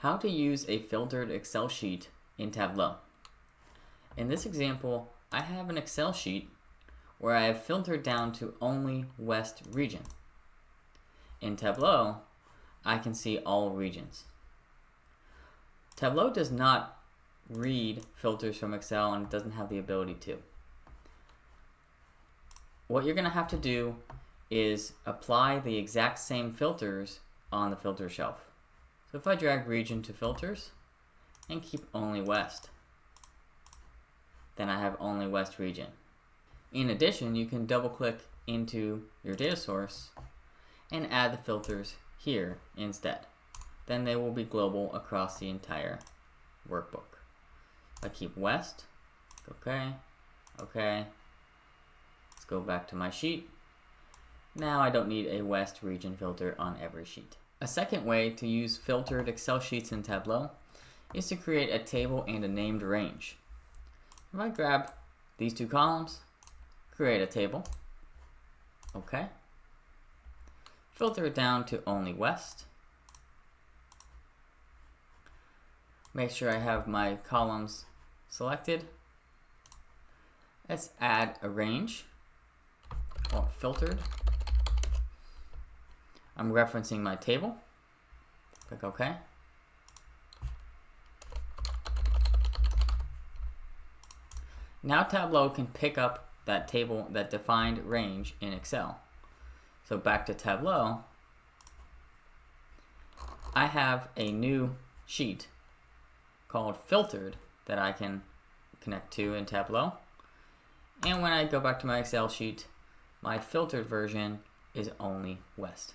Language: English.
How to use a filtered Excel sheet in Tableau. In this example, I have an Excel sheet where I have filtered down to only West region. In Tableau, I can see all regions. Tableau does not read filters from Excel and doesn't have the ability to. What you're going to have to do is apply the exact same filters on the filter shelf. So if I drag region to filters and keep only West, then I have only West region. In addition, you can double click into your data source and add the filters here instead. Then they will be global across the entire workbook. I keep West, okay. Let's go back to my sheet. Now I don't need a West region filter on every sheet. A second way to use filtered Excel sheets in Tableau is to create a table and a named range. If I grab these two columns, create a table, okay. Filter it down to only West. Make sure I have my columns selected. Let's add a range, or filtered. I'm referencing my table. Click OK. Now Tableau can pick up that table, that defined range in Excel. So back to Tableau, I have a new sheet called filtered that I can connect to in Tableau. And when I go back to my Excel sheet, my filtered version is only West.